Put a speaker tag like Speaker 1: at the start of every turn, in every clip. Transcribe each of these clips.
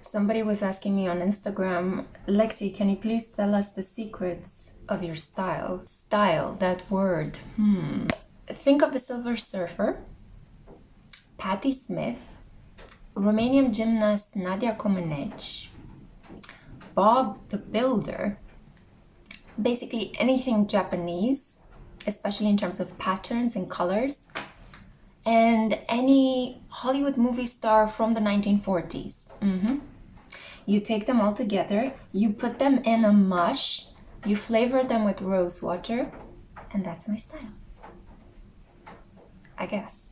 Speaker 1: Somebody was asking me on Instagram, Lexi, can you please tell us the secrets of your style? Style, that word. Think of the Silver Surfer, Patti Smith, Romanian gymnast Nadia Comaneci, Bob the Builder, basically anything Japanese, especially in terms of patterns and colors, and any Hollywood movie star from the 1940s. You take them all together, you put them in a mush, you flavor them with rose water, and that's my style, I guess.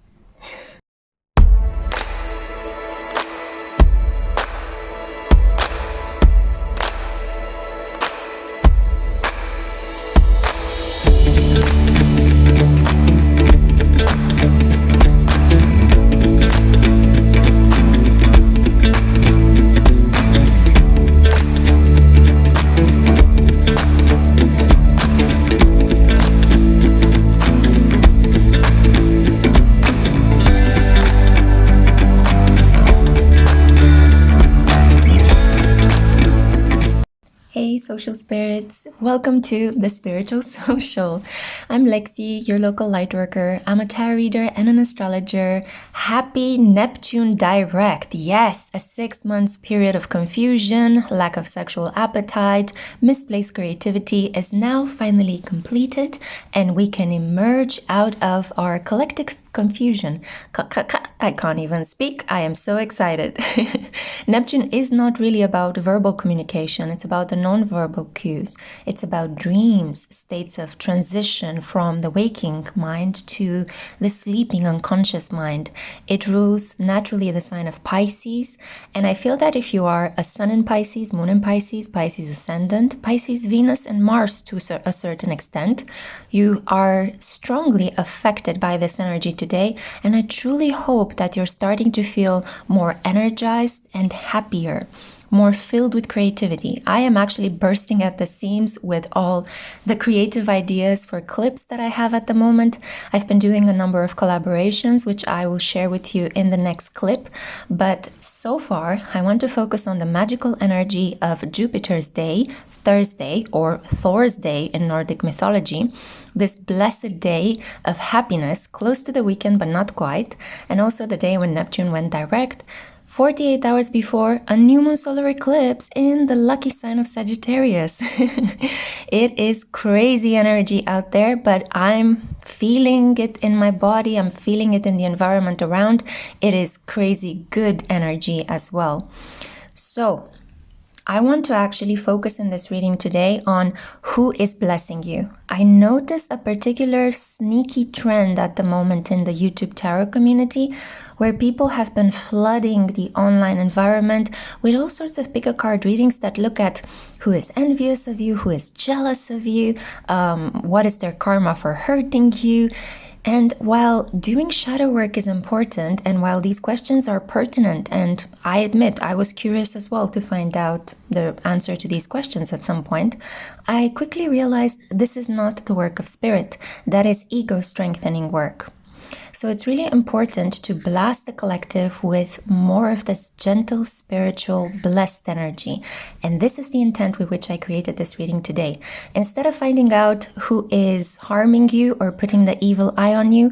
Speaker 1: Hey social spirits, welcome to the Spiritual Social. I'm Lexi, your local lightworker. I'm a tarot reader and an astrologer. Happy Neptune Direct. Yes, a 6 months period of confusion, lack of sexual appetite, misplaced creativity is now finally completed, and we can emerge out of our collective confusion. I can't even speak. I am so excited. Neptune is not really about verbal communication. It's about the non-verbal cues. It's about dreams, states of transition from the waking mind to the sleeping unconscious mind. It rules naturally the sign of Pisces. And I feel that if you are a sun in Pisces, moon in Pisces, Pisces ascendant, Pisces, Venus, and Mars to a certain extent, you are strongly affected by this energy today, and I truly hope that you're starting to feel more energized and happier, more filled with creativity. I am actually bursting at the seams with all the creative ideas for clips that I have at the moment. I've been doing a number of collaborations, which I will share with you in the next clip, but so far I want to focus on the magical energy of Jupiter's day, Thursday, or Thor's day in Nordic mythology, this blessed day of happiness, close to the weekend but not quite, and also the day when Neptune went direct, 48 hours before a new moon solar eclipse in the lucky sign of Sagittarius. It is crazy energy out there, but I'm feeling it in my body, I'm feeling it in the environment around. It is crazy good energy as well. So I want to actually focus in this reading today on who is blessing you. I noticed a particular sneaky trend at the moment in the YouTube tarot community where people have been flooding the online environment with all sorts of PickACard readings that look at who is envious of you, who is jealous of you, what is their karma for hurting you. And while doing shadow work is important, and while these questions are pertinent, and I admit I was curious as well to find out the answer to these questions at some point, I quickly realized this is not the work of spirit. That is ego strengthening work. So it's really important to blast the collective with more of this gentle, spiritual, blessed energy. And this is the intent with which I created this reading today. Instead of finding out who is harming you or putting the evil eye on you,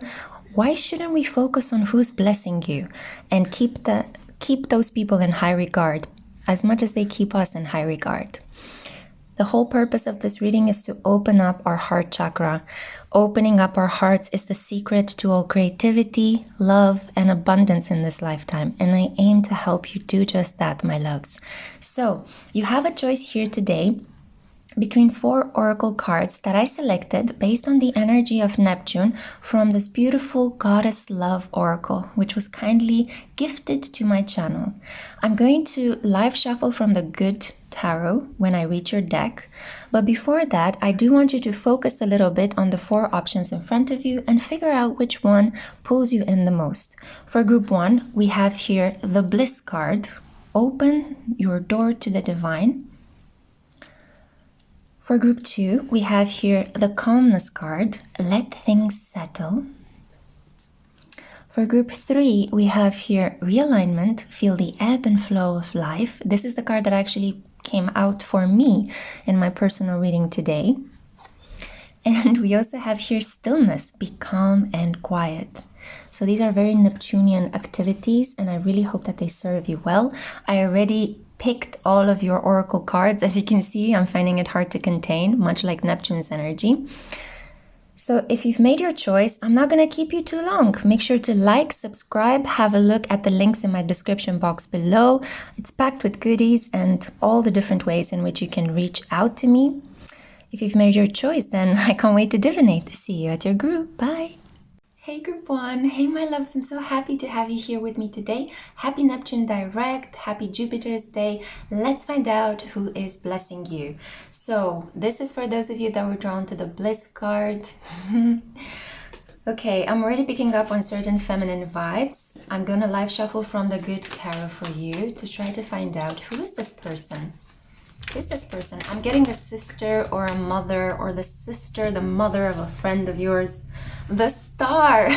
Speaker 1: why shouldn't we focus on who's blessing you and keep those people in high regard as much as they keep us in high regard? The whole purpose of this reading is to open up our heart chakra. Opening up our hearts is the secret to all creativity, love, and abundance in this lifetime. And I aim to help you do just that, my loves. So, you have a choice here today between 4 oracle cards that I selected based on the energy of Neptune from this beautiful Goddess Love Oracle, which was kindly gifted to my channel. I'm going to live shuffle from the Good Tarot when I reach your deck, but before that, I do want you to focus a little bit on the 4 options in front of you and figure out which one pulls you in the most. For group 1, we have here the Bliss card. Open your door to the divine. For group 2, we have here the Calmness card, let things settle. For group 3, we have here realignment, feel the ebb and flow of life. This is the card that actually came out for me in my personal reading today. And we also have here stillness, be calm and quiet. So these are very Neptunian activities, and I really hope that they serve you well. I already picked all of your oracle cards. As you can see, I'm finding it hard to contain, much like Neptune's energy. So if you've made your choice, I'm not going to keep you too long. Make sure to like, subscribe, have a look at the links in my description box below. It's packed with goodies and all the different ways in which you can reach out to me. If you've made your choice, then I can't wait to divinate. See you at your group. Bye. Hey group 1, hey my loves, I'm so happy to have you here with me today. Happy Neptune Direct, happy Jupiter's Day. Let's find out who is blessing you. So this is for those of you that were drawn to the Bliss card. Okay, I'm already picking up on certain feminine vibes. I'm gonna live shuffle from the good tarot for you to try to find out who is this person. Who's this person? I'm getting a sister or a mother, or the sister, the mother of a friend of yours. The star.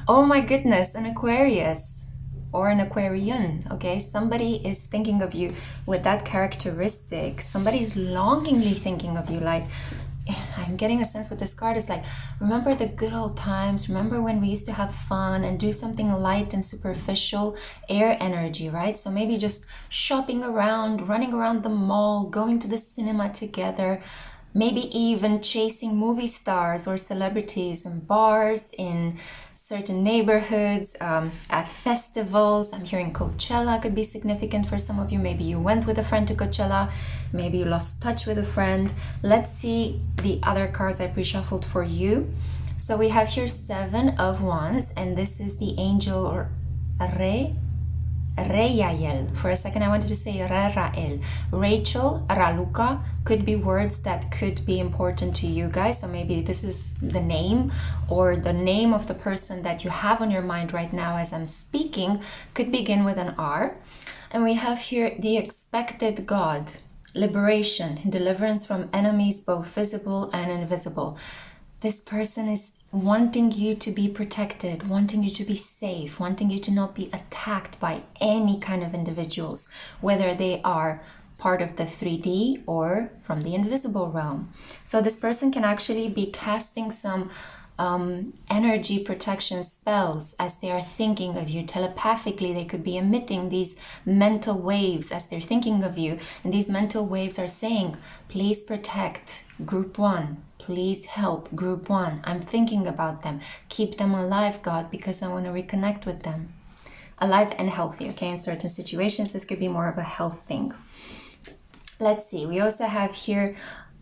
Speaker 1: Oh my goodness, an Aquarius or an Aquarian. Okay, somebody is thinking of you with that characteristic. Somebody's longingly thinking of you. Like, I'm getting a sense with this card is like, remember the good old times, remember when we used to have fun and do something light and superficial, air energy, right? So maybe just shopping around, running around the mall, going to the cinema together, maybe even chasing movie stars or celebrities in bars, in certain neighborhoods, at festivals. I'm hearing Coachella could be significant for some of you. Maybe you went with a friend to Coachella, maybe you lost touch with a friend. Let's see the other cards I pre-shuffled for you. So we have here 7 of Wands, and this is the angel or Reyael. For a second I wanted to say Rael. Rachel, Raluca could be words that could be important to you guys. So maybe this is the name, or the name of the person that you have on your mind right now as I'm speaking could begin with an R. And we have here the expected God, liberation, deliverance from enemies both visible and invisible. This person is wanting you to be protected, wanting you to be safe, wanting you to not be attacked by any kind of individuals, whether they are part of the 3D or from the invisible realm. So this person can actually be casting some energy protection spells as they are thinking of you. Telepathically, they could be emitting these mental waves as they're thinking of you. And these mental waves are saying, please protect group 1. Please help group 1. I'm thinking about them. Keep them alive, God, because I want to reconnect with them. Alive and healthy, okay? In certain situations, this could be more of a health thing. Let's see. We also have here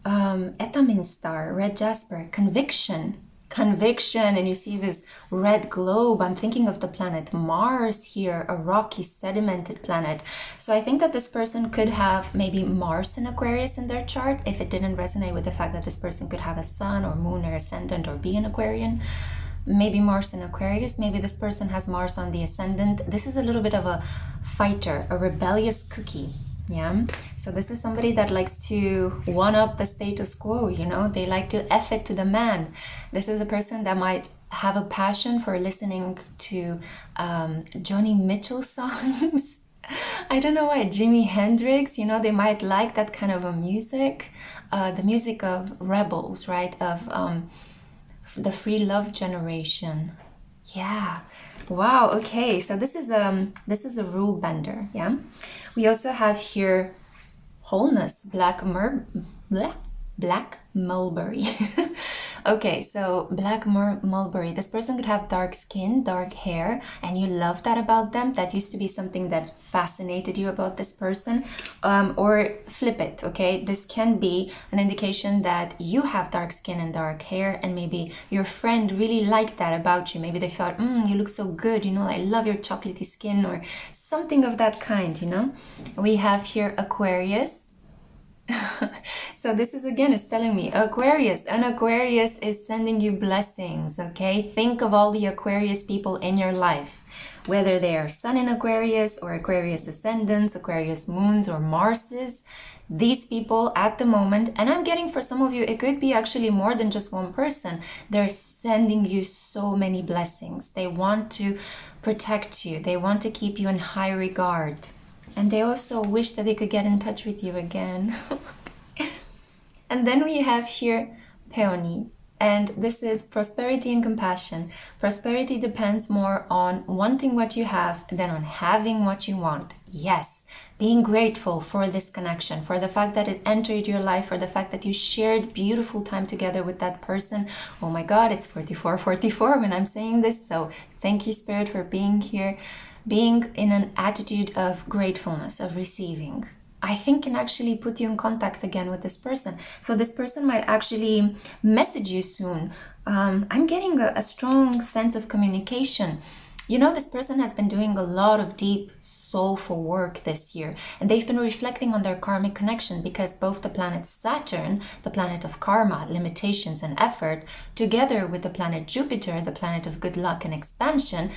Speaker 1: Etamin Star, Red Jasper, conviction, and you see this red globe. I'm thinking of the planet Mars here, a rocky sedimented planet. So I think that this person could have maybe Mars in Aquarius in their chart, if it didn't resonate with the fact that this person could have a sun or moon or ascendant or be an Aquarian. Maybe Mars in Aquarius, maybe this person has Mars on the ascendant. This is a little bit of a fighter, a rebellious cookie. Yeah, so this is somebody that likes to one up the status quo, you know, they like to F it to the man. This is a person that might have a passion for listening to Joni Mitchell songs. I don't know why, Jimi Hendrix, you know, they might like that kind of a music, the music of rebels, right, of the free love generation. Yeah. Wow. Okay. So this is a rule bender. Yeah. We also have here wholeness, black mulberry. Okay, so black mulberry. This person could have dark skin, dark hair, and you love that about them. That used to be something that fascinated you about this person. Or flip it, okay? This can be an indication that you have dark skin and dark hair, and maybe your friend really liked that about you. Maybe they thought, you look so good, you know, I love your chocolatey skin, or something of that kind, you know? We have here Aquarius. So this is again is telling me Aquarius, and Aquarius is sending you blessings. Okay, think of all the Aquarius people in your life. whether they are Sun in Aquarius or Aquarius ascendants, Aquarius moons, or Marses. These people at the moment, and I'm getting for some of you, it could be actually more than just one person. They're sending you so many blessings. They want to protect you. They want to keep you in high regard. And they also wish that they could get in touch with you again. And then we have here Peony. And this is prosperity and compassion. Prosperity depends more on wanting what you have than on having what you want. Yes, being grateful for this connection, for the fact that it entered your life, for the fact that you shared beautiful time together with that person. Oh my God, it's 44:44 when I'm saying this. So thank you, Spirit, for being here, being in an attitude of gratefulness, of receiving. I think can actually put you in contact again with this person. So this person might actually message you soon. I'm getting a strong sense of communication. You know, this person has been doing a lot of deep soulful work this year, and they've been reflecting on their karmic connection, because both the planet Saturn, the planet of karma, limitations, and effort, together with the planet Jupiter, the planet of good luck and expansion,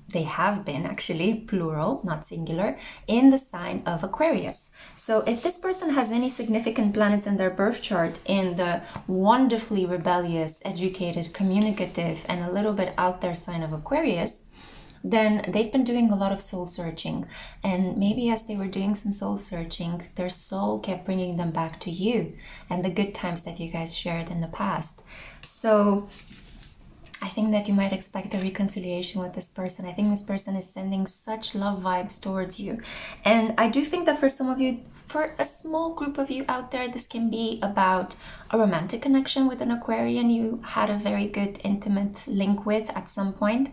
Speaker 1: they have been actually, plural, not singular, in the sign of Aquarius. So if this person has any significant planets in their birth chart in the wonderfully rebellious, educated, communicative, and a little bit out there sign of Aquarius, then they've been doing a lot of soul searching. And maybe as they were doing some soul searching, their soul kept bringing them back to you and the good times that you guys shared in the past. So I think that you might expect a reconciliation with this person. I think this person is sending such love vibes towards you. And I do think that for some of you, for a small group of you out there, this can be about a romantic connection with an Aquarian you had a very good intimate link with at some point.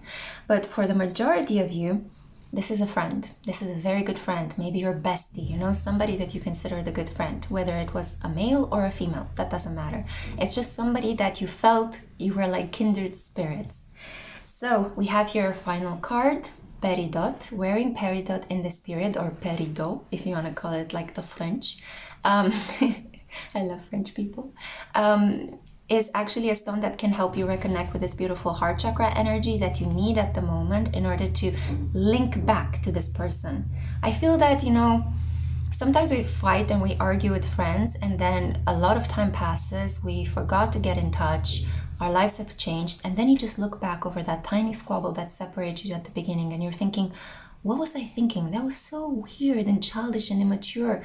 Speaker 1: But for the majority of you, this is a friend. This is a very good friend. Maybe your bestie, you know, somebody that you consider the good friend, whether it was a male or a female, that doesn't matter. It's just somebody that you felt you were like kindred spirits. So we have here a final card, Peridot, wearing Peridot in this period, or Peridot, if you want to call it like the French. I love French people. Is actually a stone that can help you reconnect with this beautiful heart chakra energy that you need at the moment in order to link back to this person. I feel that, you know, sometimes we fight and we argue with friends, and then a lot of time passes, we forgot to get in touch, our lives have changed, and then you just look back over that tiny squabble that separated you at the beginning, and you're thinking, what was I thinking? That was so weird and childish and immature.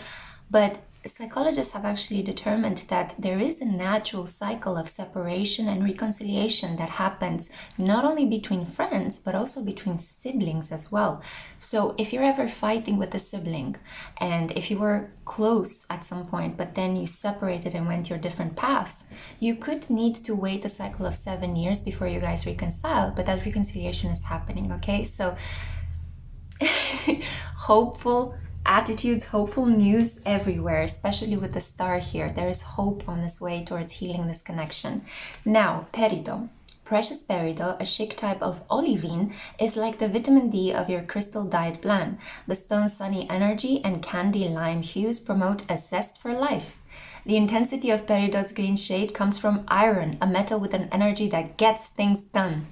Speaker 1: But psychologists have actually determined that there is a natural cycle of separation and reconciliation that happens not only between friends, but also between siblings as well. So if you're ever fighting with a sibling, and if you were close at some point, but then you separated and went your different paths, you could need to wait a cycle of 7 years before you guys reconcile, but that reconciliation is happening, okay? So hopeful attitudes, hopeful news everywhere, especially with the star here. There is hope on this way towards healing this connection. Now, Peridot. Precious Peridot, a chic type of olivine, is like the vitamin D of your crystal diet plan. The stone's sunny energy and candy lime hues promote a zest for life. The intensity of Peridot's green shade comes from iron, a metal with an energy that gets things done.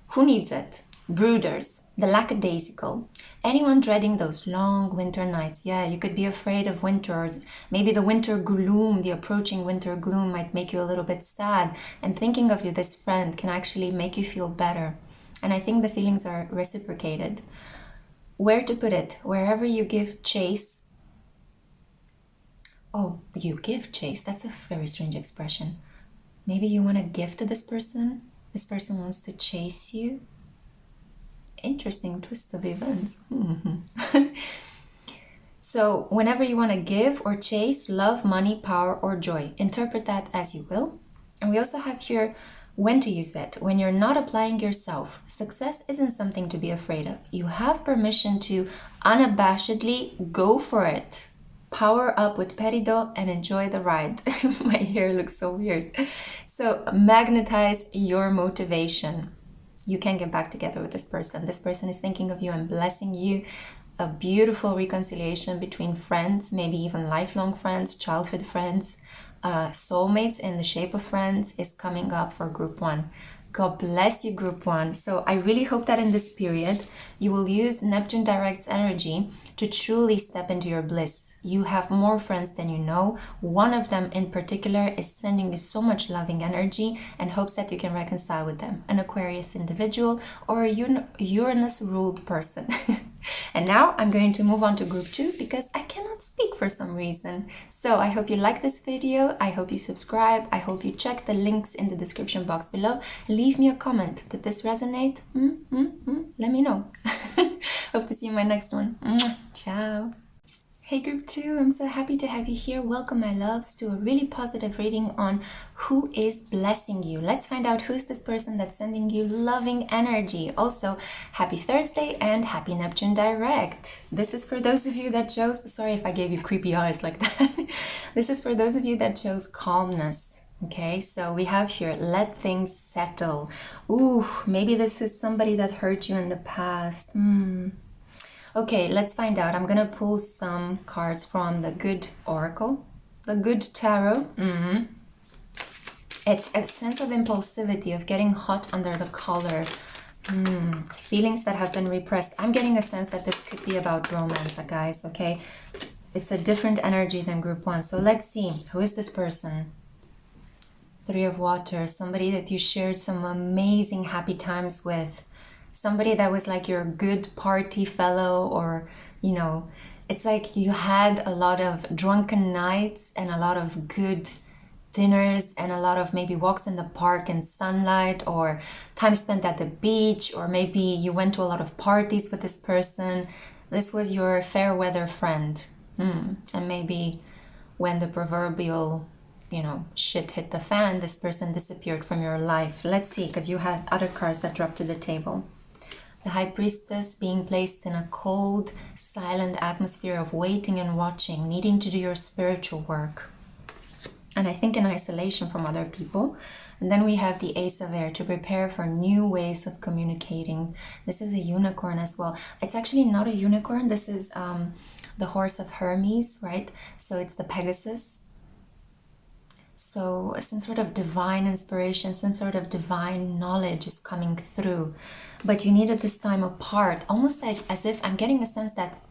Speaker 1: Who needs it? Brooders, the lackadaisical, anyone dreading those long winter nights. Yeah, you could be afraid of winter, or maybe the winter gloom, the approaching winter gloom might make you a little bit sad, and thinking of you, this friend, can actually make you feel better. And I think the feelings are reciprocated. Where to put it? Wherever you give chase. Oh, you give chase. That's a very strange expression. Maybe you want to give to this person. This person wants to chase you. Interesting twist of events. So whenever you want to give or chase love, money, power, or joy, interpret that as you will. And we also have here when to use it. When you're not applying yourself, success isn't something to be afraid of. You have permission to unabashedly go for it. Power up with Peridot and enjoy the ride. My hair looks so weird. So magnetize your motivation. You can get back together with this person. This person is thinking of you and blessing you. A beautiful reconciliation between friends, maybe even lifelong friends, childhood friends, soulmates in the shape of friends is coming up for group one. God bless you, Group 1. So I really hope that in this period, you will use Neptune Direct's energy to truly step into your bliss. You have more friends than you know. One of them in particular is sending you so much loving energy and hopes that you can reconcile with them. An Aquarius individual or a Uranus-ruled person. And now I'm going to move on to Group 2 because I cannot speak for some reason. So I hope you like this video. I hope you subscribe. I hope you check the links in the description box below. Leave me a comment. Did this resonate? Let me know. Hope to see you in my next one. Ciao. Hey Group 2, I'm so happy to have you here. Welcome, my loves, to a really positive reading on who is blessing you. Let's find out who's this person that's sending you loving energy. Also, happy Thursday and happy Neptune Direct. This is for those of you that chose, sorry if I gave you creepy eyes like that. This is for those of you that chose calmness. Okay, so we have here, let things settle. Ooh, maybe this is somebody that hurt you in the past. Okay, let's find out. I'm gonna pull some cards from the Good Oracle, the Good Tarot. It's a sense of impulsivity, of getting hot under the collar. Feelings that have been repressed. I'm getting a sense that this could be about romance, guys, okay? It's a different energy than Group 1. So let's see. Who is this person? Three of Water. Somebody that you shared some amazing happy times with. Somebody that was like your good party fellow, or, you know, it's like you had a lot of drunken nights and a lot of good dinners and a lot of maybe walks in the park and sunlight, or time spent at the beach, or maybe you went to a lot of parties with this person. This was your fair weather friend. And maybe when the proverbial, you know, shit hit the fan, this person disappeared from your life. Let's see, because you had other cards that dropped to the table. The High Priestess, being placed in a cold, silent atmosphere of waiting and watching, needing to do your spiritual work. And I think in isolation from other people. And then we have the Ace of Air, to prepare for new ways of communicating. This is a unicorn as well. It's actually not a unicorn. This is the horse of Hermes, right? So it's the Pegasus. So some sort of divine inspiration, some sort of divine knowledge is coming through. But you needed this time apart, almost like as if I'm getting a sense that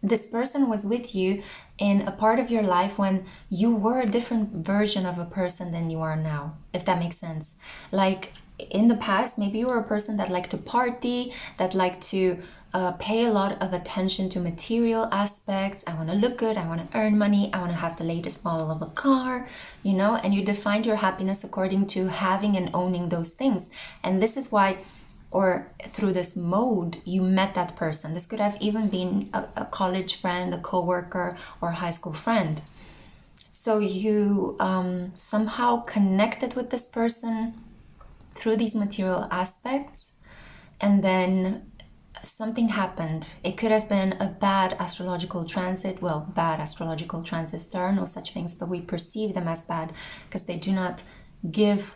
Speaker 1: this person was with you in a part of your life when you were a different version of a person than you are now, if that makes sense. Like in the past, maybe you were a person that liked to party, that liked to pay a lot of attention to material aspects. I want to look good, I want to earn money, I want to have the latest model of a car, you know, and you defined your happiness according to having and owning those things. And this is why, or through this mode, you met that person. This could have even been a college friend, a coworker, or a high school friend. So you somehow connected with this person through these material aspects, and then something happened. It could have been a bad astrological transit. Well, bad astrological transits, there are no such things, but we perceive them as bad because they do not give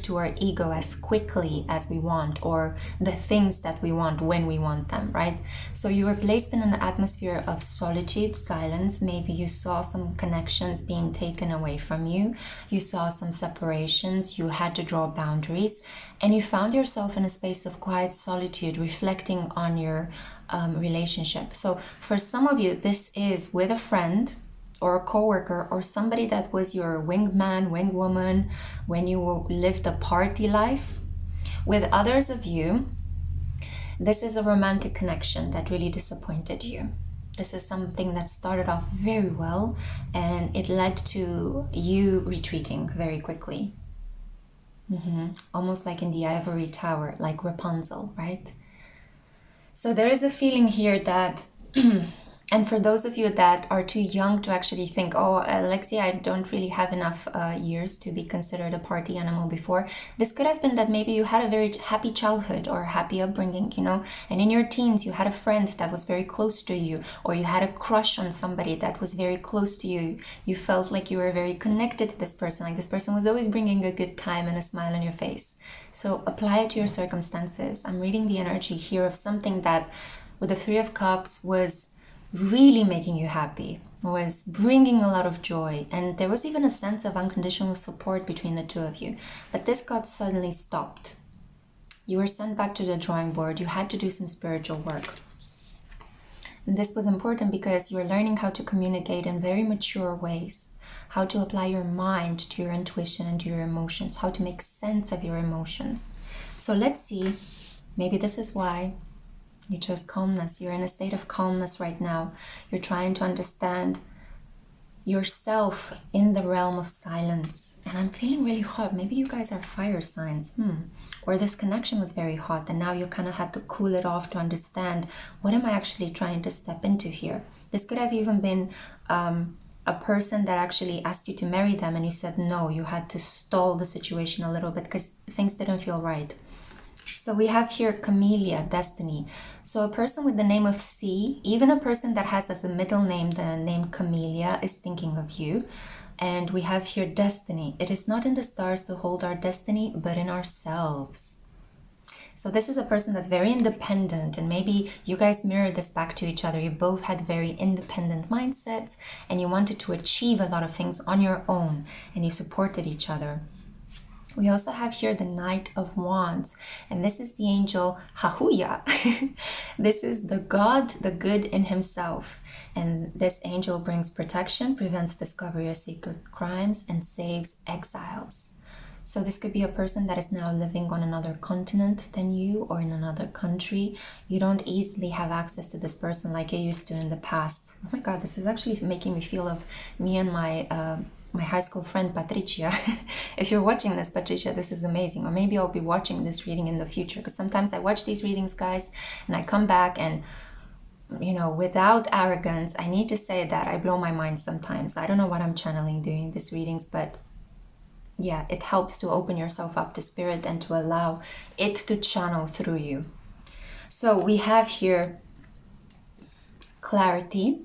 Speaker 1: to our ego as quickly as we want, or the things that we want when we want them, right? So you were placed in an atmosphere of solitude, silence. Maybe you saw some connections being taken away from you. You saw some separations. You had to draw boundaries, and you found yourself in a space of quiet solitude, reflecting on your relationship. So for some of you, this is with a friend or a coworker, or somebody that was your wingman, wingwoman when you lived a party life. With others of you, this is a romantic connection that really disappointed you. This is something that started off very well, and it led to you retreating very quickly. Almost like in the ivory tower, like Rapunzel, right? So there is a feeling here that and for those of you that are too young to actually think, oh, Lexi, I don't really have enough years to be considered a party animal before. This could have been that maybe you had a very happy childhood or happy upbringing, you know, and in your teens you had a friend that was very close to you, or you had a crush on somebody that was very close to you. You felt like you were very connected to this person, like this person was always bringing a good time and a smile on your face. So apply it to your circumstances. I'm reading the energy here of something that with the Three of Cups was really making you happy, was bringing a lot of joy, and there was even a sense of unconditional support between the two of you. But this got suddenly stopped. You were sent back to the drawing board. You had to do some spiritual work. And this was important because you were learning how to communicate in very mature ways, how to apply your mind to your intuition and to your emotions, how to make sense of your emotions. So let's see, maybe this is why you chose calmness. You're in a state of calmness right now. You're trying to understand yourself in the realm of silence. And I'm feeling really hot. Maybe you guys are fire signs. Or this connection was very hot and now you kind of had to cool it off to understand, what am I actually trying to step into here? This could have even been a person that actually asked you to marry them and you said no. You had to stall the situation a little bit because things didn't feel right. So we have here Camellia, destiny. So a person with the name of C, even a person that has as a middle name the name Camellia, is thinking of you. And we have here destiny. It is not in the stars to hold our destiny, but in ourselves. So this is a person that's very independent, and maybe you guys mirror this back to each other. You both had very independent mindsets and you wanted to achieve a lot of things on your own and you supported each other. We also have here the Knight of Wands, and this is the angel Hahuya. This is the God, the good in himself. And this angel brings protection, prevents discovery of secret crimes, and saves exiles. So this could be a person that is now living on another continent than you or in another country. You don't easily have access to this person like you used to in the past. Oh my God, this is actually making me feel of me and my high school friend Patricia. If you're watching this, Patricia, this is amazing. Or maybe I'll be watching this reading in the future, because sometimes I watch these readings, guys, and I come back and, you know, without arrogance, I need to say that I blow my mind sometimes. I don't know what I'm channeling doing these readings, but yeah, it helps to open yourself up to spirit and to allow it to channel through you. So we have here clarity,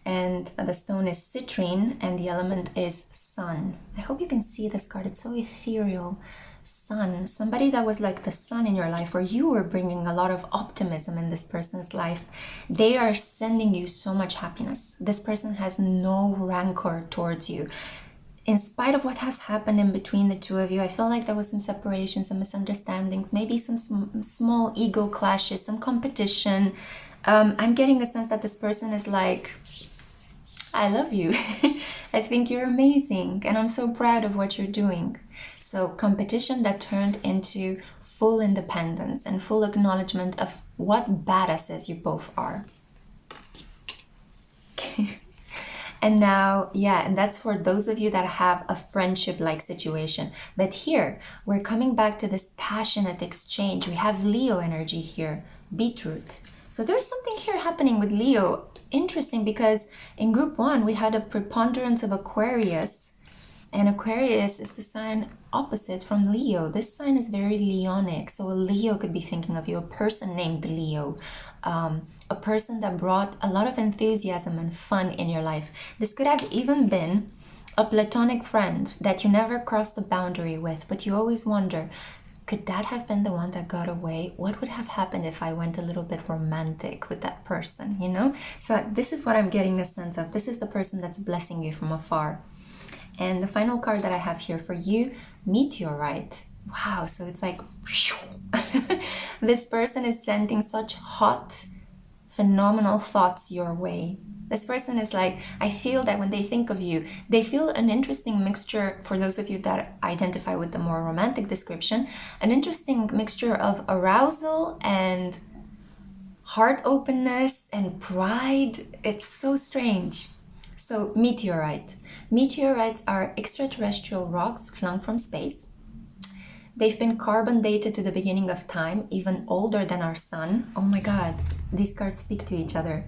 Speaker 1: and the stone is citrine, and the element is sun. I hope you can see this card. It's so ethereal. Sun, somebody that was like the sun in your life, or you were bringing a lot of optimism in this person's life. They are sending you so much happiness. This person has no rancor towards you. In spite of what has happened in between the two of you, I feel like there was some separation, some misunderstandings, maybe some small ego clashes, some competition. I'm getting a sense that this person is like, I love you. I think you're amazing and I'm so proud of what you're doing. So competition that turned into full independence and full acknowledgement of what badasses you both are. And now, yeah, and that's for those of you that have a friendship-like situation. But here, we're coming back to this passionate exchange. We have Leo energy here, beetroot. So there's something here happening with Leo. Interesting, because in group 1, we had a preponderance of Aquarius. And Aquarius is the sign opposite from Leo. This sign is very Leonic. So a Leo could be thinking of you, a person named Leo. A person that brought a lot of enthusiasm and fun in your life. This could have even been a platonic friend that you never crossed the boundary with, but you always wonder, could that have been the one that got away? What would have happened if I went a little bit romantic with that person, you know? So this is what I'm getting a sense of. This is the person that's blessing you from afar. And the final card that I have here for you, Meteorite. Wow, so it's like, this person is sending such hot, phenomenal thoughts your way. This person is like, I feel that when they think of you, they feel an interesting mixture, for those of you that identify with the more romantic description, an interesting mixture of arousal and heart openness and pride. It's so strange. So meteorite. Meteorites are extraterrestrial rocks flung from space. They've been carbon dated to the beginning of time, even older than our sun. Oh my God, these cards speak to each other.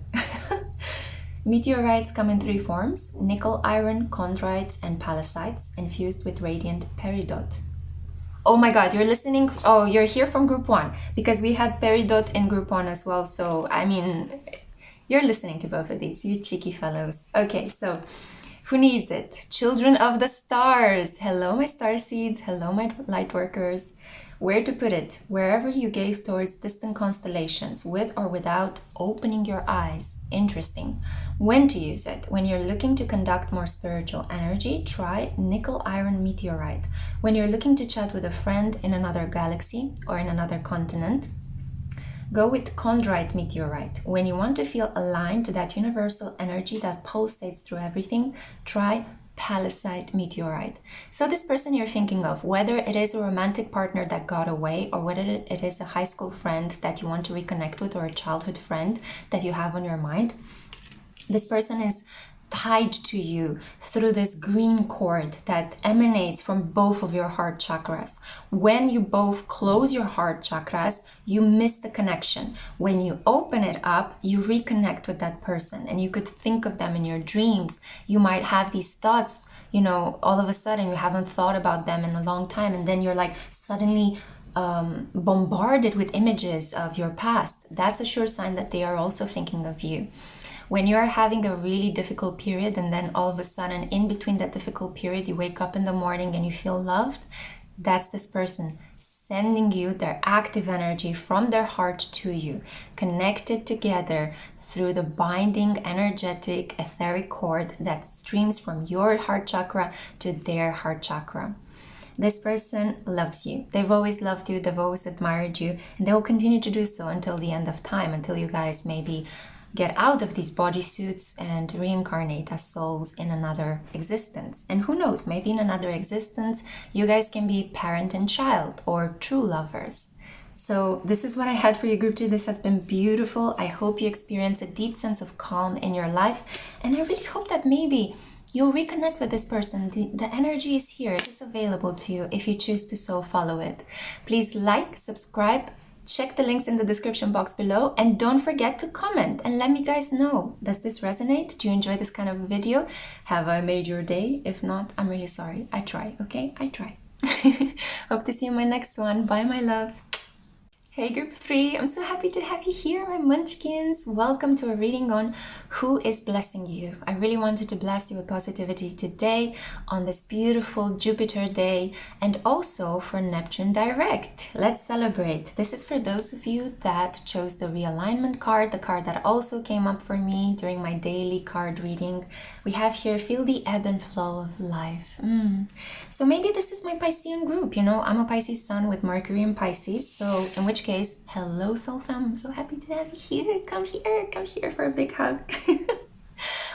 Speaker 1: Meteorites come in 3 forms: nickel, iron, chondrites, and palladites, infused with radiant peridot. Oh my God, you're listening. Oh, you're here from group 1, because we had peridot in group 1 as well. So, I mean, you're listening to both of these, you cheeky fellows. Okay, so who needs it? Children of the stars. Hello, my star seeds. Hello, my light workers. Where to put it? Wherever you gaze towards distant constellations, with or without opening your eyes. Interesting. When to use it? When you're looking to conduct more spiritual energy, try nickel iron meteorite. When you're looking to chat with a friend in another galaxy or in another continent, go with chondrite meteorite. When you want to feel aligned to that universal energy that pulsates through everything, try palisade meteorite. So this person you're thinking of, whether it is a romantic partner that got away or whether it is a high school friend that you want to reconnect with or a childhood friend that you have on your mind, this person is tied to you through this green cord that emanates from both of your heart chakras. When you both close your heart chakras, you miss the connection. When you open it up, you reconnect with that person, and you could think of them in your dreams. You might have these thoughts, you know, all of a sudden you haven't thought about them in a long time, and then you're like suddenly bombarded with images of your past. That's a sure sign that they are also thinking of you. When you're having a really difficult period and then all of a sudden in between that difficult period you wake up in the morning and you feel loved, that's this person sending you their active energy from their heart to you, connected together through the binding energetic etheric cord that streams from your heart chakra to their heart chakra. This person loves you. They've always loved you, they've always admired you, and they will continue to do so until the end of time, until you guys maybe get out of these bodysuits and reincarnate as souls in another existence. And who knows, maybe in another existence, you guys can be parent and child or true lovers. So this is what I had for you, group 2. This has been beautiful. I hope you experience a deep sense of calm in your life. And I really hope that maybe you'll reconnect with this person. The energy is here. It is available to you if you choose to so follow it. Please like, subscribe, check the links in the description box below, and don't forget to comment and let me guys know, does this resonate? Do you enjoy this kind of video? Have I made your day? If not, I'm really sorry. I try, okay? I try. Hope to see you in my next one. Bye, my love. Hey group 3, I'm so happy to have you here, my munchkins. Welcome to a reading on who is blessing you. I really wanted to bless you with positivity today on this beautiful Jupiter day, and also for Neptune Direct. Let's celebrate. This is for those of you that chose the realignment card, the card that also came up for me during my daily card reading. We have here, feel the ebb and flow of life. So maybe this is my Piscean group, you know, I'm a Pisces Sun with Mercury in Pisces, so in which case, hello soul fam, I'm so happy to have you here. Come here for a big hug.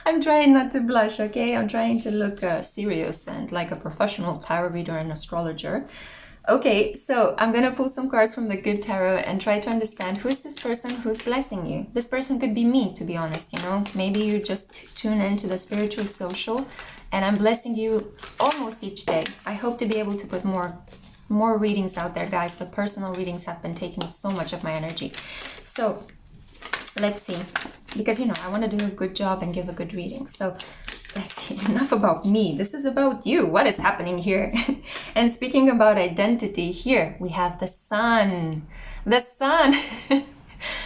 Speaker 1: I'm trying not to blush, okay? I'm trying to look serious and like a professional tarot reader and astrologer. Okay, so I'm gonna pull some cards from the good tarot and try to understand who's this person who's blessing you. This person could be me, to be honest, you know? Maybe you just tune into the spiritual social and I'm blessing you almost each day. I hope to be able to put more readings out there, guys, but personal readings have been taking so much of my energy. So let's see, because you know I want to do a good job and give a good reading. So let's see, enough about me, this is about you. What is happening here? And speaking about identity, here we have the sun.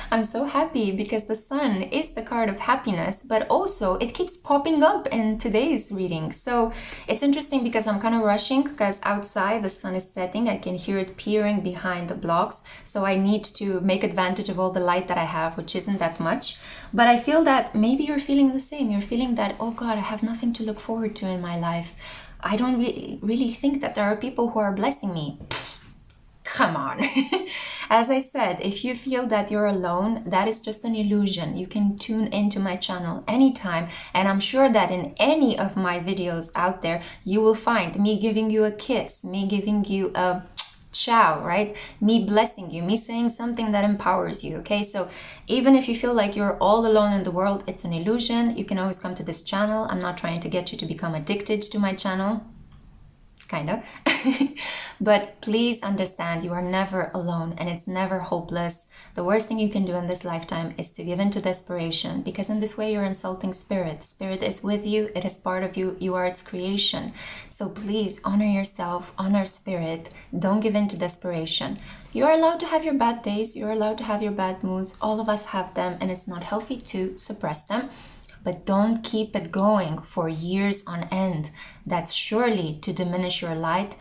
Speaker 1: I'm so happy because the sun is the card of happiness, but also it keeps popping up in today's reading. So it's interesting because I'm kind of rushing because outside the sun is setting. I can hear it peering behind the blocks. So I need to make advantage of all the light that I have, which isn't that much. But I feel that maybe you're feeling the same. You're feeling that, oh God, I have nothing to look forward to in my life. I don't really think that there are people who are blessing me. Come on. As I said, if you feel that you're alone, that is just an illusion. You can tune into my channel anytime, and I'm sure that in any of my videos out there, you will find me giving you a kiss, me giving you a ciao, right? Me blessing you, me saying something that empowers you, okay? So even if you feel like you're all alone in the world, it's an illusion. You can always come to this channel. I'm not trying to get you to become addicted to my channel. Kind of. But please understand, you are never alone and it's never hopeless. The worst thing you can do in this lifetime is to give in to desperation, because in this way you're insulting spirit. Spirit is with you, it is part of you, you are its creation. So please honor yourself, honor spirit, don't give in to desperation. You are allowed to have your bad days, you're allowed to have your bad moods, all of us have them, and it's not healthy to suppress them. But don't keep it going for years on end. That's surely to diminish your light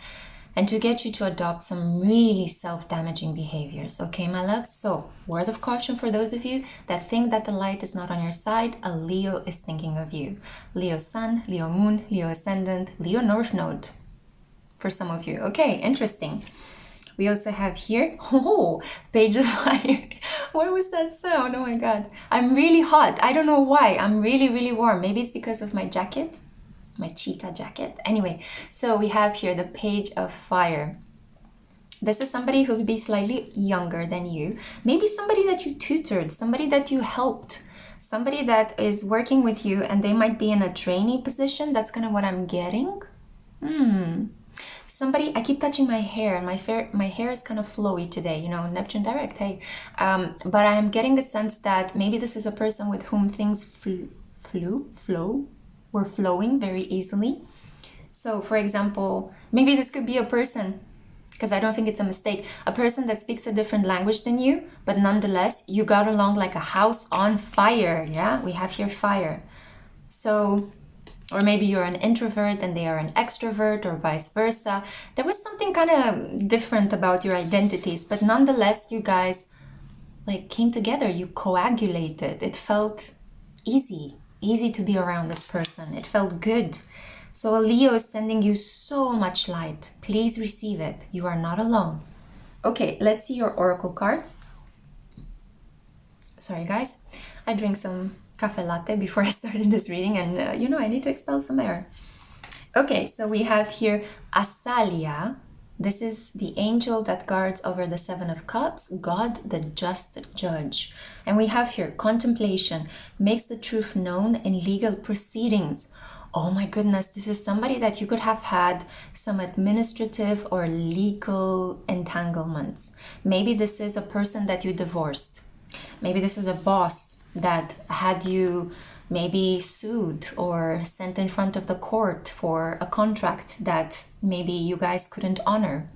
Speaker 1: and to get you to adopt some really self-damaging behaviors. Okay, my loves? So, word of caution for those of you that think that the light is not on your side, a Leo is thinking of you. Leo Sun, Leo Moon, Leo Ascendant, Leo North Node for some of you. Okay, interesting. We also have here, oh, Page of Fire. What was that sound? Oh my God. I'm really hot. I don't know why. I'm really, really warm. Maybe it's because of my jacket, my cheetah jacket. Anyway, so we have here the Page of Fire. This is somebody who would be slightly younger than you. Maybe somebody that you tutored, somebody that you helped, somebody that is working with you, and they might be in a trainee position. That's kind of what I'm getting. Somebody, I keep touching my hair, and my hair is kind of flowy today, you know, Neptune Direct, hey. But I am getting the sense that maybe this is a person with whom things were flowing very easily. So, for example, maybe this could be a person, because I don't think it's a mistake, a person that speaks a different language than you, but nonetheless, you got along like a house on fire, yeah? We have here fire. So, or maybe you're an introvert and they are an extrovert, or vice versa. There was something kind of different about your identities, but nonetheless, you guys like came together, you coagulated. It felt easy to be around this person. It felt good. So a Leo is sending you so much light. Please receive it. You are not alone. Okay, let's see your oracle cards. Sorry, guys. I drink some cafe latte before I started this reading, and you know, I need to expel some air. Okay, so we have here Asalia. This is the angel that guards over the Seven of Cups, God the just judge. And we have here contemplation, makes the truth known in legal proceedings. Oh my goodness, this is somebody that you could have had some administrative or legal entanglements. Maybe this is a person that you divorced. Maybe this is a boss that had you maybe sued or sent in front of the court for a contract that maybe you guys couldn't honor.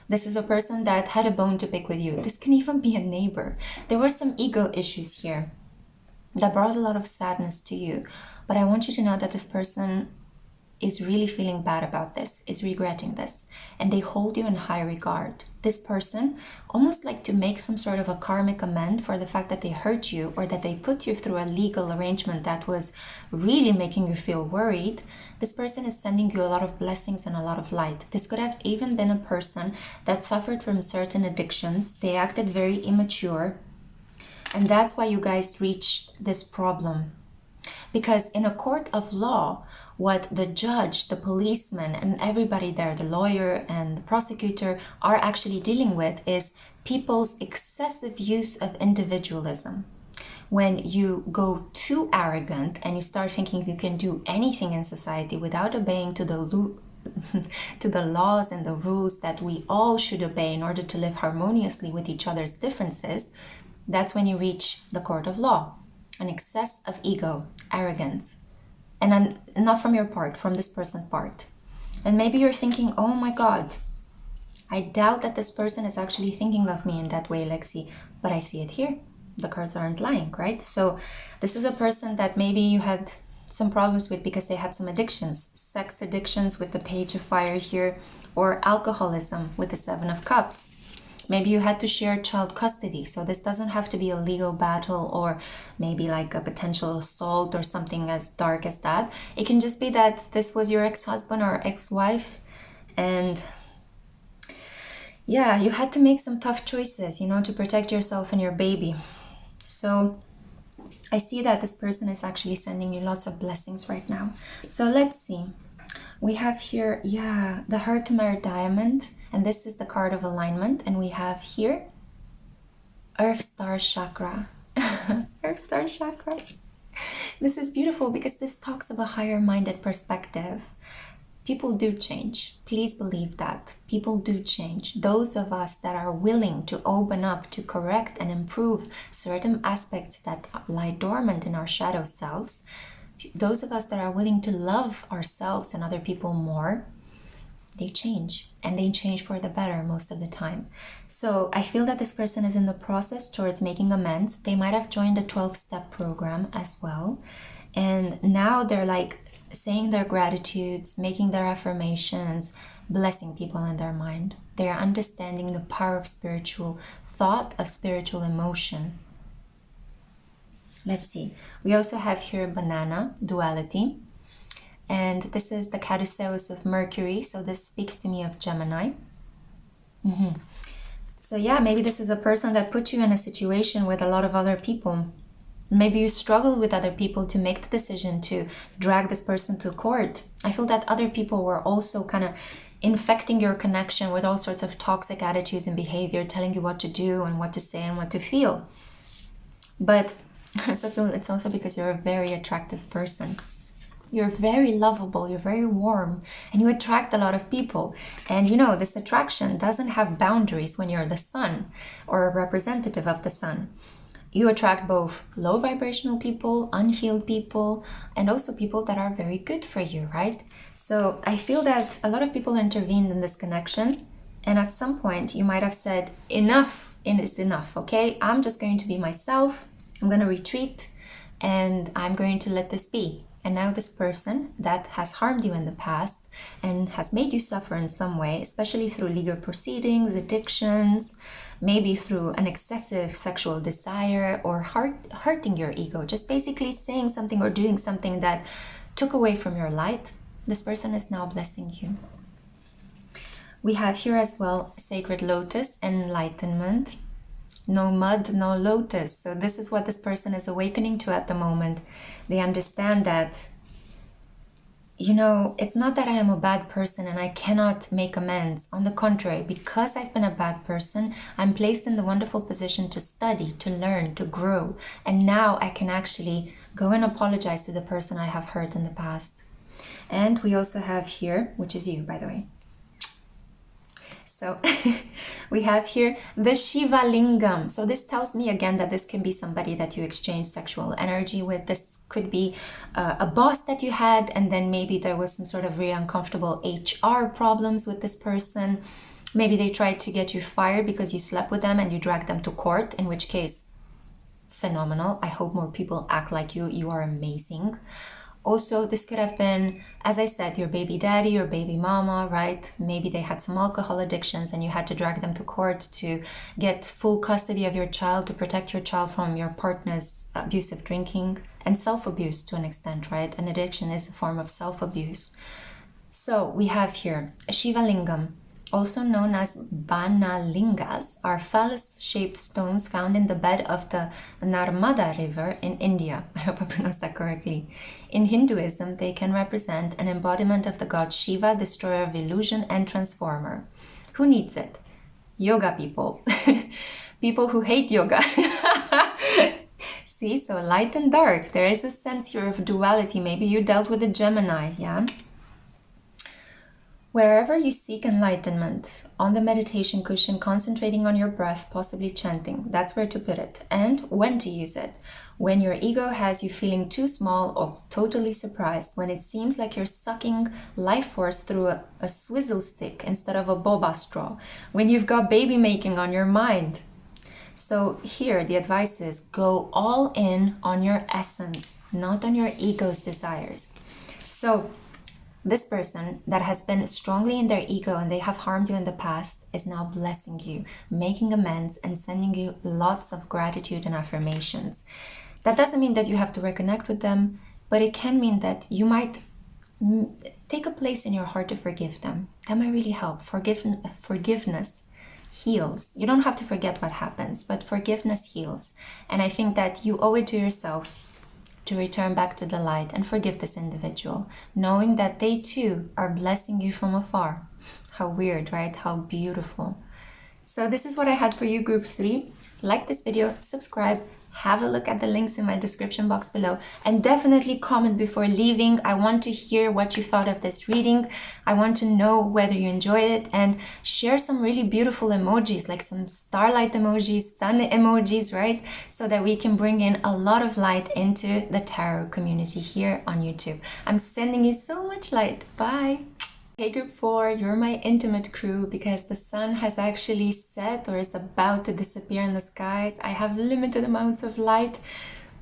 Speaker 1: This is a person that had a bone to pick with you. This can even be a neighbor. There were some ego issues here that brought a lot of sadness to you. But I want you to know that this person is really feeling bad about this, is regretting this, and they hold you in high regard. This person, almost like to make some sort of a karmic amend for the fact that they hurt you or that they put you through a legal arrangement that was really making you feel worried, this person is sending you a lot of blessings and a lot of light. This could have even been a person that suffered from certain addictions. They acted very immature, and that's why you guys reached this problem. Because in a court of law, what the judge, the policeman, and everybody there, the lawyer and the prosecutor, are actually dealing with is people's excessive use of individualism. When you go too arrogant and you start thinking you can do anything in society without obeying to the laws and the rules that we all should obey in order to live harmoniously with each other's differences, that's when you reach the court of law. An excess of ego, arrogance, and not from your part, from this person's part. And maybe you're thinking, oh my God, I doubt that this person is actually thinking of me in that way, Lexi, but I see it here. The cards aren't lying, right? So this is a person that maybe you had some problems with because they had some addictions, sex addictions with the Page of Fire here, or alcoholism with the Seven of Cups. Maybe you had to share child custody. So this doesn't have to be a legal battle or maybe like a potential assault or something as dark as that. It can just be that this was your ex-husband or ex-wife, and yeah, you had to make some tough choices, you know, to protect yourself and your baby. So I see that this person is actually sending you lots of blessings right now. So let's see. We have here, yeah, the Herkimer Diamond. And this is the card of alignment. And we have here Earth Star Chakra. Earth Star Chakra. This is beautiful because this talks of a higher-minded perspective. People do change. Please believe that. People do change. Those of us that are willing to open up, to correct and improve certain aspects that lie dormant in our shadow selves, those of us that are willing to love ourselves and other people more, they change, and they change for the better most of the time. So I feel that this person is in the process towards making amends. They might have joined a 12-step program as well. And now they're like saying their gratitudes, making their affirmations, blessing people in their mind. They are understanding the power of spiritual thought, of spiritual emotion. Let's see. We also have here banana, duality. And this is the caduceus of Mercury. So this speaks to me of Gemini. So yeah, maybe this is a person that put you in a situation with a lot of other people. Maybe you struggle with other people to make the decision to drag this person to court. I feel that other people were also kind of infecting your connection with all sorts of toxic attitudes and behavior, telling you what to do and what to say and what to feel. But I also feel it's also because you're a very attractive person. You're very lovable, you're very warm, and you attract a lot of people. And you know, this attraction doesn't have boundaries when you're the sun or a representative of the sun. You attract both low vibrational people, unhealed people, and also people that are very good for you, right? So I feel that a lot of people intervened in this connection, and at some point you might have said, enough is enough, okay? I'm just going to be myself, I'm going to retreat, and I'm going to let this be. And now this person that has harmed you in the past and has made you suffer in some way, especially through legal proceedings, addictions, maybe through an excessive sexual desire or hurting your ego, just basically saying something or doing something that took away from your light, this person is now blessing you. We have here as well sacred lotus, enlightenment. No mud, no lotus. So this is what this person is awakening to at the moment. They understand that, you know, it's not that I am a bad person and I cannot make amends. On the contrary, because I've been a bad person, I'm placed in the wonderful position to study, to learn, to grow. And now I can actually go and apologize to the person I have hurt in the past. And we also have here, which is you, by the way. So we have here the Shiva Lingam. So this tells me again that this can be somebody that you exchange sexual energy with. This could be a boss that you had, and then maybe there was some sort of really uncomfortable HR problems with this person. Maybe they tried to get you fired because you slept with them and you dragged them to court, in which case, phenomenal. I hope more people act like you. You are amazing. Also, this could have been, as I said, your baby daddy or baby mama, right? Maybe they had some alcohol addictions and you had to drag them to court to get full custody of your child, to protect your child from your partner's abusive drinking and self-abuse to an extent, right? An addiction is a form of self-abuse. So we have here Shiva Lingam, also known as Banalingas, are phallus-shaped stones found in the bed of the Narmada River in India. I hope I pronounced that correctly. In Hinduism, they can represent an embodiment of the god Shiva, destroyer of illusion and transformer. Who needs it? Yoga people. People who hate yoga. See, so light and dark. There is a sense here of duality. Maybe you dealt with a Gemini, yeah? Wherever you seek enlightenment, on the meditation cushion, concentrating on your breath, possibly chanting, that's where to put it. And when to use it. When your ego has you feeling too small or totally surprised, when it seems like you're sucking life force through a swizzle stick instead of a boba straw, when you've got baby making on your mind. So here, the advice is go all in on your essence, not on your ego's desires. So this person that has been strongly in their ego and they have harmed you in the past is now blessing you, making amends and sending you lots of gratitude and affirmations. That doesn't mean that you have to reconnect with them, but it can mean that you might take a place in your heart to forgive them. That might really help. Forgiveness heals. You don't have to forget what happens, but forgiveness heals. And I think that you owe it to yourself to return back to the light and forgive this individual, knowing that they too are blessing you from afar. How weird, right? How beautiful. So this is what I had for you, group 3. Like this video, subscribe, have a look at the links in my description box below, and definitely comment before leaving. I want to hear what you thought of this reading. I want to know whether you enjoyed it, and share some really beautiful emojis, like some starlight emojis, sun emojis, right? So that we can bring in a lot of light into the tarot community here on YouTube. I'm sending you so much light. Bye. Hey group 4, you're my intimate crew because the sun has actually set or is about to disappear in the skies. I have limited amounts of light,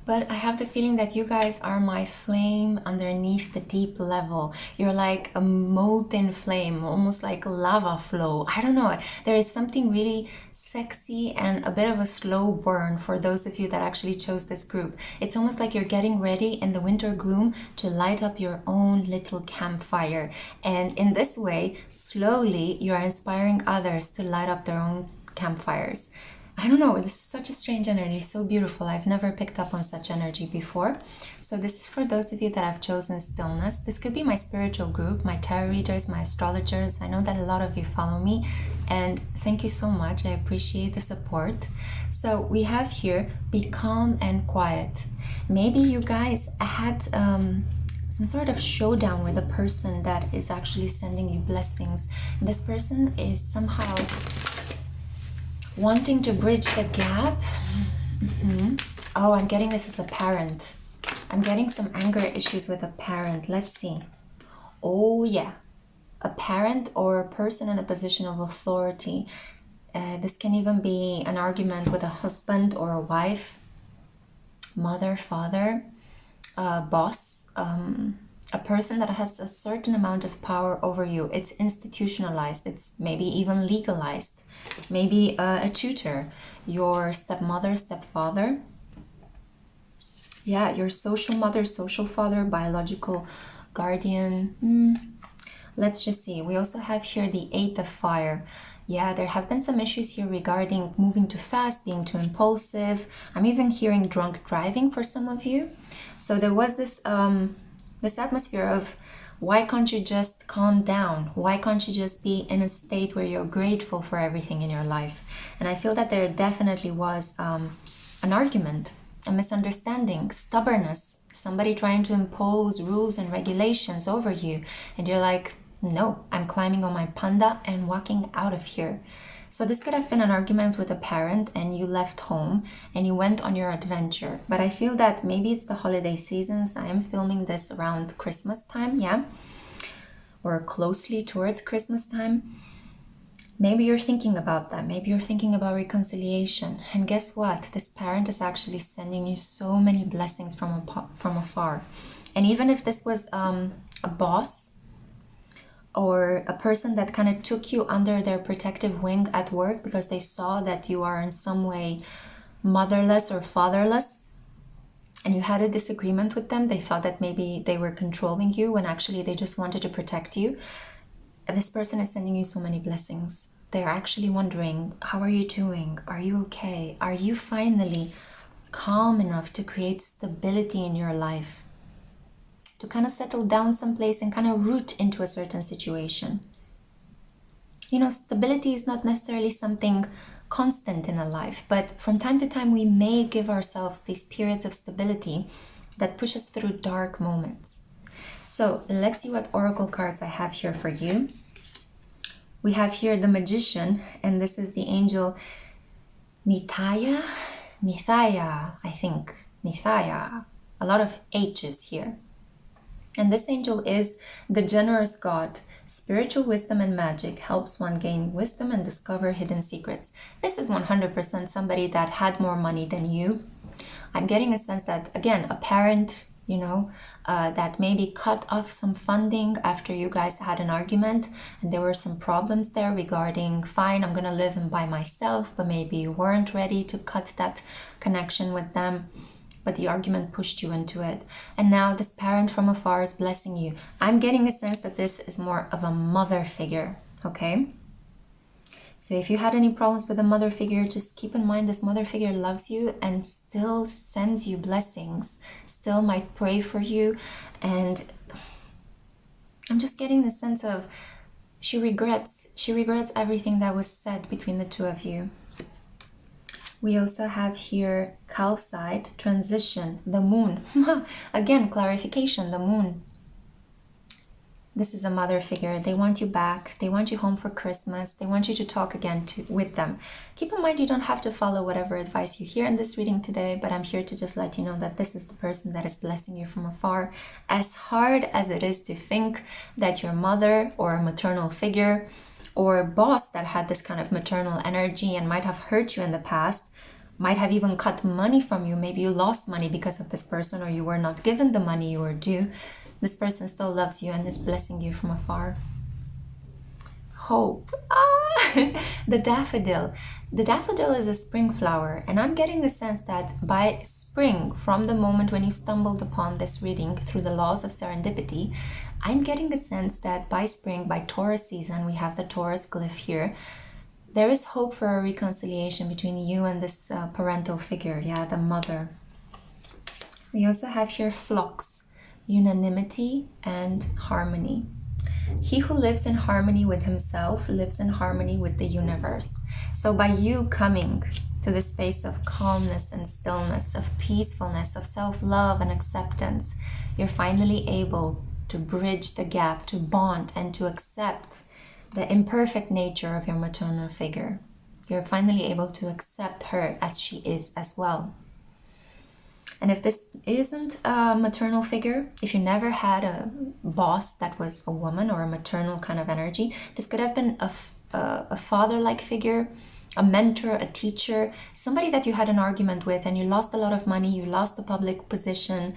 Speaker 1: But I have the feeling that you guys are my flame underneath the deep level. You're like a molten flame, almost like lava flow. I don't know. There is something really sexy and a bit of a slow burn for those of you that actually chose this group. It's almost like you're getting ready in the winter gloom to light up your own little campfire. And in this way, slowly, you're inspiring others to light up their own campfires. I don't know, this is such a strange energy, so beautiful. I've never picked up on such energy before. So this is for those of you that have chosen stillness. This could be my spiritual group, my tarot readers, my astrologers. I know that a lot of you follow me, and thank you so much. I appreciate the support. So we have here, be calm and quiet. Maybe you guys had some sort of showdown with a person that is actually sending you blessings. This person is somehow wanting to bridge the gap. Oh, I'm getting this as a parent. I'm getting some anger issues with a parent. Let's see. Oh yeah, a parent or a person in a position of authority. This can even be an argument with a husband or a wife, mother, father, boss, a person that has a certain amount of power over you. It's institutionalized. It's maybe even legalized. Maybe a tutor, your stepmother, stepfather. Yeah, your social mother, social father, biological guardian. Let's just see. We also have here the 8 of fire. Yeah, there have been some issues here regarding moving too fast, being too impulsive. I'm even hearing drunk driving for some of you. So there was this this atmosphere of, why can't you just calm down? Why can't you just be in a state where you're grateful for everything in your life? And I feel that there definitely was an argument, a misunderstanding, stubbornness, somebody trying to impose rules and regulations over you. And you're like, no, I'm climbing on my panda and walking out of here. So this could have been an argument with a parent, and you left home and you went on your adventure. But I feel that maybe it's the holiday seasons. I am filming this around Christmas time, yeah? Or closely towards Christmas time. Maybe you're thinking about that. Maybe you're thinking about reconciliation. And guess what? This parent is actually sending you so many blessings from afar. And even if this was a boss, or a person that kind of took you under their protective wing at work because they saw that you are in some way motherless or fatherless, and you had a disagreement with them, they thought that maybe they were controlling you when actually they just wanted to protect you. And this person is sending you so many blessings. They're actually wondering, how are you doing? Are you okay? Are you finally calm enough to create stability in your life? To kind of settle down someplace and kind of root into a certain situation. You know, stability is not necessarily something constant in a life, but from time to time we may give ourselves these periods of stability that push us through dark moments. So let's see what oracle cards I have here for you. We have here the Magician, and this is the angel Nithaya, I think. Nithaya. A lot of H's here. And this angel is the generous God. Spiritual wisdom and magic helps one gain wisdom and discover hidden secrets. This is 100% somebody that had more money than you. I'm getting a sense that, again, a parent, you know, that maybe cut off some funding after you guys had an argument, and there were some problems there regarding, fine, I'm gonna live by myself, but maybe you weren't ready to cut that connection with them. But the argument pushed you into it. And now this parent from afar is blessing you. I'm getting a sense that this is more of a mother figure, okay? So if you had any problems with a mother figure, just keep in mind this mother figure loves you and still sends you blessings, still might pray for you. And I'm just getting the sense of she regrets everything that was said between the two of you. We also have here Calcite, transition, the moon. Again, clarification, the moon. This is a mother figure. They want you back. They want you home for Christmas. They want you to talk again with them. Keep in mind, you don't have to follow whatever advice you hear in this reading today, but I'm here to just let you know that this is the person that is blessing you from afar. As hard as it is to think that your mother or a maternal figure or a boss that had this kind of maternal energy and might have hurt you in the past might have even cut money from you. Maybe you lost money because of this person, or you were not given the money you were due. This person still loves you and is blessing you from afar. Hope. The daffodil. The daffodil is a spring flower, and I'm getting the sense that by spring, from the moment when you stumbled upon this reading through the laws of serendipity, I'm getting a sense that by spring, by Taurus season, we have the Taurus glyph here, there is hope for a reconciliation between you and this parental figure, yeah, the mother. We also have here flocks, unanimity and harmony. He who lives in harmony with himself lives in harmony with the universe. So by you coming to the space of calmness and stillness, of peacefulness, of self-love and acceptance, you're finally able to bridge the gap, to bond and to accept the imperfect nature of your maternal figure. You're finally able to accept her as she is as well. And if this isn't a maternal figure, if you never had a boss that was a woman or a maternal kind of energy, this could have been a father-like figure, a mentor, a teacher, somebody that you had an argument with and you lost a lot of money, you lost the public position.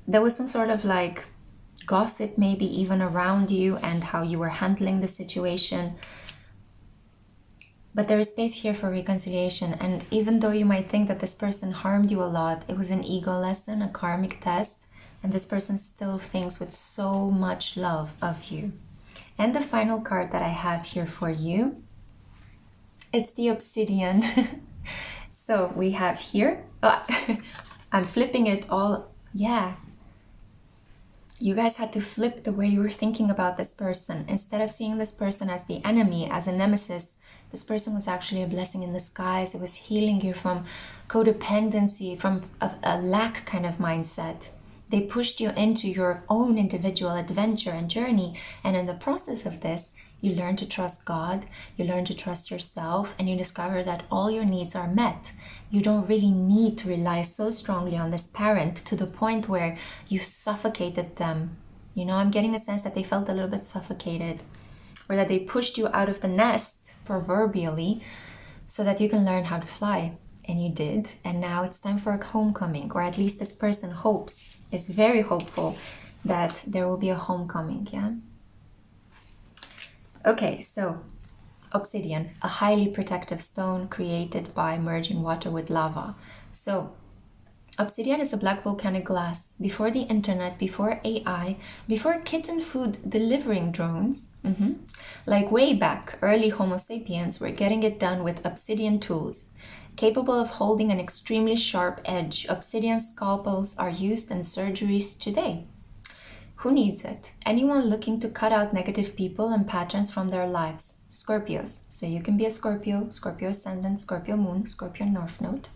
Speaker 1: There was some sort of like gossip maybe even around you and how you were handling the situation. But there is space here for reconciliation. And even though you might think that this person harmed you a lot, it was an ego lesson, a karmic test, and this person still thinks with so much love of you. And the final card that I have here for you, it's the obsidian. So we have here, I'm flipping it all, yeah. You guys had to flip the way you were thinking about this person. Instead of seeing this person as the enemy, as a nemesis, this person was actually a blessing in disguise. It was healing you from codependency, from a lack kind of mindset. They pushed you into your own individual adventure and journey. And in the process of this, you learn to trust God, you learn to trust yourself, and you discover that all your needs are met. You don't really need to rely so strongly on this parent to the point where you suffocated them. You know, I'm getting a sense that they felt a little bit suffocated, or that they pushed you out of the nest, proverbially, so that you can learn how to fly. And you did. And now it's time for a homecoming, or at least this person hopes, is very hopeful that there will be a homecoming, yeah? Okay, so obsidian, a highly protective stone created by merging water with lava. So obsidian is a black volcanic glass. Before the internet, before AI, before kitten food delivering drones, like way back, early Homo sapiens were getting it done with obsidian tools. Capable of holding an extremely sharp edge, obsidian scalpels are used in surgeries today. Who needs it? Anyone looking to cut out negative people and patterns from their lives. Scorpios. So you can be a Scorpio, Scorpio Ascendant, Scorpio Moon, Scorpio North Node.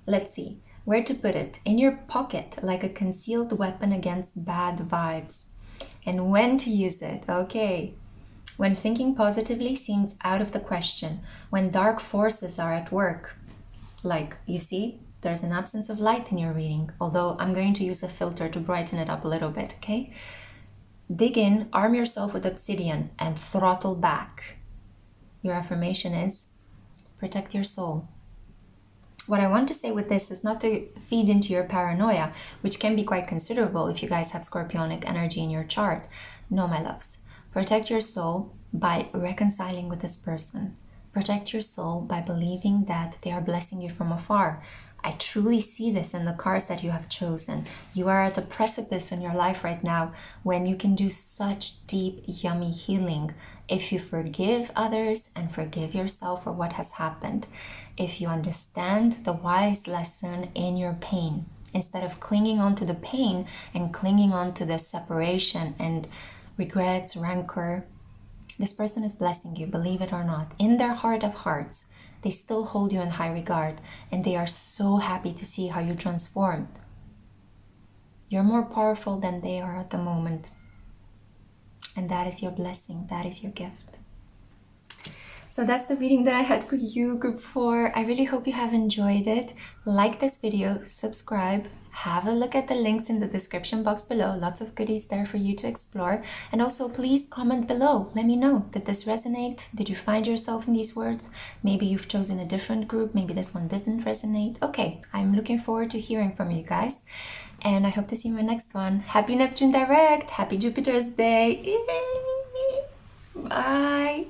Speaker 1: Let's see. Where to put it? In your pocket, like a concealed weapon against bad vibes. And when to use it? Okay. When thinking positively seems out of the question. When dark forces are at work. Like, you see, there's an absence of light in your reading, although I'm going to use a filter to brighten it up a little bit, okay? Dig in, arm yourself with obsidian, and throttle back. Your affirmation is, protect your soul. What I want to say with this is not to feed into your paranoia, which can be quite considerable if you guys have scorpionic energy in your chart. No, my loves. Protect your soul by reconciling with this person. Protect your soul by believing that they are blessing you from afar. I truly see this in the cards that you have chosen. You are at the precipice in your life right now when you can do such deep, yummy healing if you forgive others and forgive yourself for what has happened. If you understand the wise lesson in your pain, instead of clinging on to the pain and clinging on to the separation and regrets, rancor, this person is blessing you, believe it or not. In their heart of hearts, they still hold you in high regard, and they are so happy to see how you transformed. You're more powerful than they are at the moment. And that is your blessing, that is your gift. So that's the reading that I had for you, group 4. I really hope you have enjoyed it. Like this video, subscribe, have a look at the links in the description box below. Lots of goodies there for you to explore. And also please comment below. Let me know, did this resonate? Did you find yourself in these words? Maybe you've chosen a different group. Maybe this one doesn't resonate. Okay, I'm looking forward to hearing from you guys. And I hope to see you in my next one. Happy Neptune Direct. Happy Jupiter's Day. Bye.